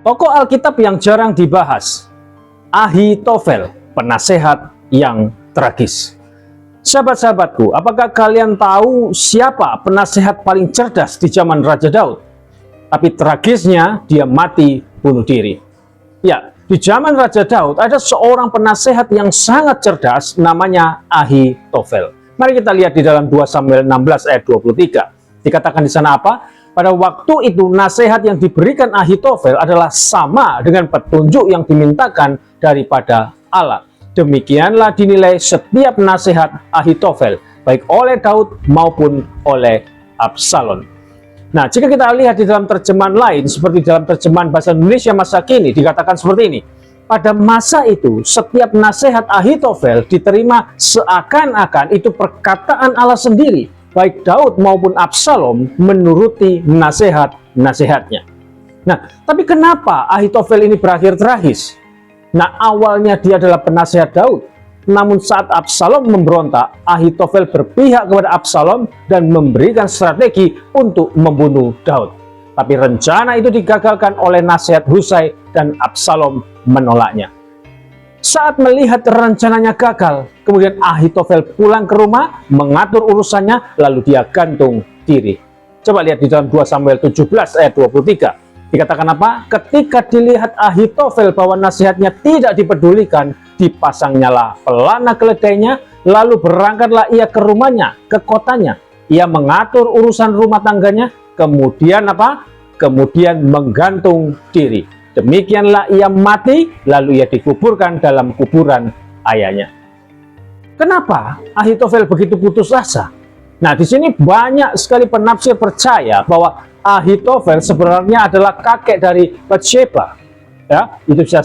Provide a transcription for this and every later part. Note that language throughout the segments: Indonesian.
Tokoh Alkitab yang jarang dibahas, Ahitofel, penasehat yang tragis. Sahabat-sahabatku, apakah kalian tahu siapa penasehat paling cerdas di zaman Raja Daud? Tapi tragisnya dia mati bunuh diri. Ya, di zaman Raja Daud ada seorang penasehat yang sangat cerdas, namanya Ahitofel. Mari kita lihat di dalam 2 Samuel 16 ayat 23. Dikatakan di sana apa? Pada waktu itu nasihat yang diberikan Ahitofel adalah sama dengan petunjuk yang dimintakan daripada Allah. Demikianlah dinilai setiap nasihat Ahitofel, baik oleh Daud maupun oleh Absalom. Nah, jika kita lihat di dalam terjemahan lain, seperti dalam terjemahan bahasa Indonesia masa kini, dikatakan seperti ini. Pada masa itu, setiap nasihat Ahitofel diterima seakan-akan itu perkataan Allah sendiri, baik Daud maupun Absalom menuruti nasihat-nasihatnya. Nah, tapi kenapa Ahitofel ini berakhir tragis? Nah, awalnya dia adalah penasehat Daud. Namun saat Absalom memberontak, Ahitofel berpihak kepada Absalom dan memberikan strategi untuk membunuh Daud. Tapi rencana itu digagalkan oleh nasihat Husai dan Absalom menolaknya. Saat melihat rencananya gagal, kemudian Ahitofel pulang ke rumah, mengatur urusannya, lalu dia gantung diri. Coba lihat di dalam 2 Samuel 17 ayat 23. Dikatakan apa? Ketika dilihat Ahitofel bahwa nasihatnya tidak dipedulikan, dipasangnyalah pelana keledainya, lalu berangkatlah ia ke rumahnya, ke kotanya. Ia mengatur urusan rumah tangganya, kemudian apa? Kemudian menggantung diri. Demikianlah ia mati, lalu ia dikuburkan dalam kuburan ayahnya. Kenapa Ahitofel begitu putus asa? Nah, di sini banyak sekali penafsir percaya bahwa Ahitofel sebenarnya adalah kakek dari Batsheba. Ya, itu bisa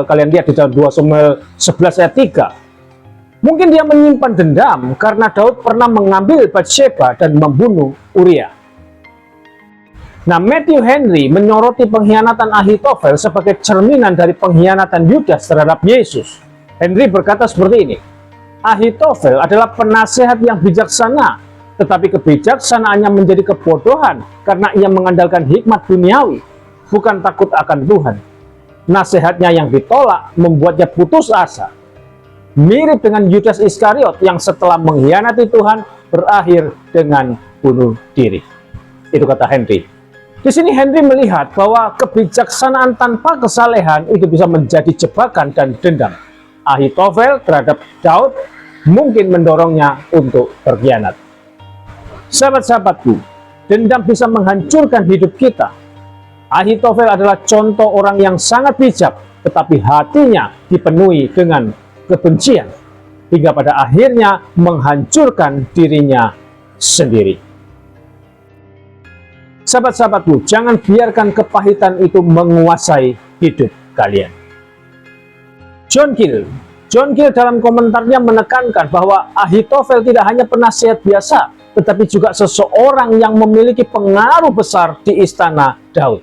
kalian lihat di dalam 2 Samuel 11 ayat 3. Mungkin dia menyimpan dendam karena Daud pernah mengambil Batsheba dan membunuh Uria. Nah, Matthew Henry menyoroti pengkhianatan Ahitofel sebagai cerminan dari pengkhianatan Yudas terhadap Yesus. Henry berkata seperti ini, Ahitofel adalah penasehat yang bijaksana, tetapi kebijaksanaannya menjadi kebodohan karena ia mengandalkan hikmat duniawi, bukan takut akan Tuhan. Nasihatnya yang ditolak membuatnya putus asa. Mirip dengan Yudas Iskariot yang setelah mengkhianati Tuhan berakhir dengan bunuh diri. Itu kata Henry. Di sini Henry melihat bahwa kebijaksanaan tanpa kesalehan itu bisa menjadi jebakan dan dendam. Ahitofel terhadap Daud mungkin mendorongnya untuk berkhianat. Sahabat-sahabatku, dendam bisa menghancurkan hidup kita. Ahitofel adalah contoh orang yang sangat bijak, tetapi hatinya dipenuhi dengan kebencian, hingga pada akhirnya menghancurkan dirinya sendiri. Sahabat-sahabatku, jangan biarkan kepahitan itu menguasai hidup kalian. John Gill dalam komentarnya menekankan bahwa Ahitofel tidak hanya penasihat biasa, tetapi juga seseorang yang memiliki pengaruh besar di istana Daud.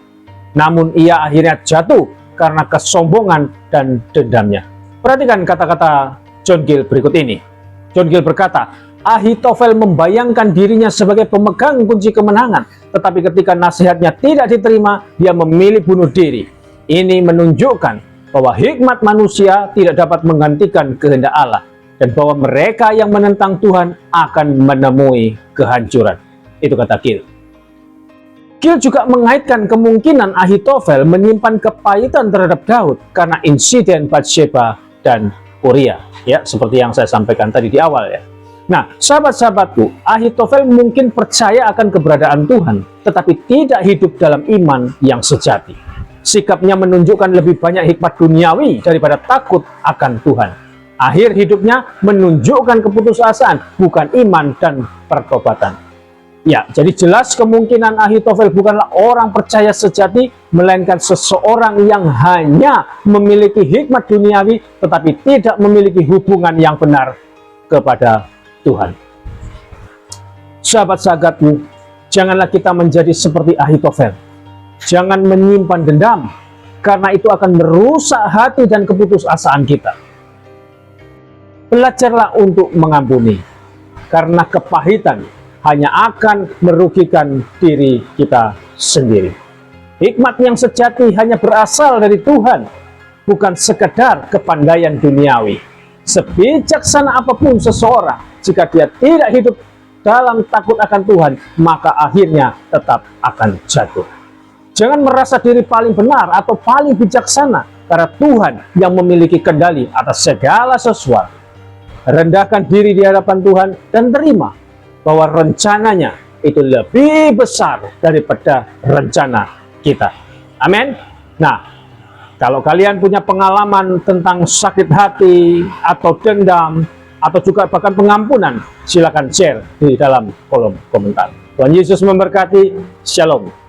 Namun ia akhirnya jatuh karena kesombongan dan dendamnya. Perhatikan kata-kata John Gill berikut ini. John Gill berkata, Ahitofel membayangkan dirinya sebagai pemegang kunci kemenangan, tetapi ketika nasihatnya tidak diterima, dia memilih bunuh diri. Ini menunjukkan bahwa hikmat manusia tidak dapat menggantikan kehendak Allah, dan bahwa mereka yang menentang Tuhan akan menemui kehancuran. Itu kata Gill. Gill juga mengaitkan kemungkinan Ahitofel menyimpan kepahitan terhadap Daud karena insiden Batsheba dan Uria, ya, seperti yang saya sampaikan tadi di awal, ya. Nah, sahabat-sahabatku, Ahitofel mungkin percaya akan keberadaan Tuhan, tetapi tidak hidup dalam iman yang sejati. Sikapnya menunjukkan lebih banyak hikmat duniawi daripada takut akan Tuhan. Akhir hidupnya menunjukkan keputusasaan, bukan iman dan pertobatan. Ya, jadi jelas kemungkinan Ahitofel bukanlah orang percaya sejati, melainkan seseorang yang hanya memiliki hikmat duniawi, tetapi tidak memiliki hubungan yang benar kepada Tuhan. Sahabat-sahabatku, janganlah kita menjadi seperti Ahitofel. Jangan menyimpan dendam, karena itu akan merusak hati dan keputusasaan kita. Belajarlah untuk mengampuni, karena kepahitan hanya akan merugikan diri kita sendiri. Hikmat yang sejati hanya berasal dari Tuhan, bukan sekedar kepandaian duniawi. Sebijaksana apapun seseorang, jika dia tidak hidup dalam takut akan Tuhan, maka akhirnya tetap akan jatuh. Jangan merasa diri paling benar atau paling bijaksana, karena Tuhan yang memiliki kendali atas segala sesuatu. Rendahkan diri di hadapan Tuhan dan terima bahwa rencananya itu lebih besar daripada rencana kita. Amin. Nah, kalau kalian punya pengalaman tentang sakit hati atau dendam atau juga bahkan pengampunan, silakan share di dalam kolom komentar. Tuhan Yesus memberkati. Shalom.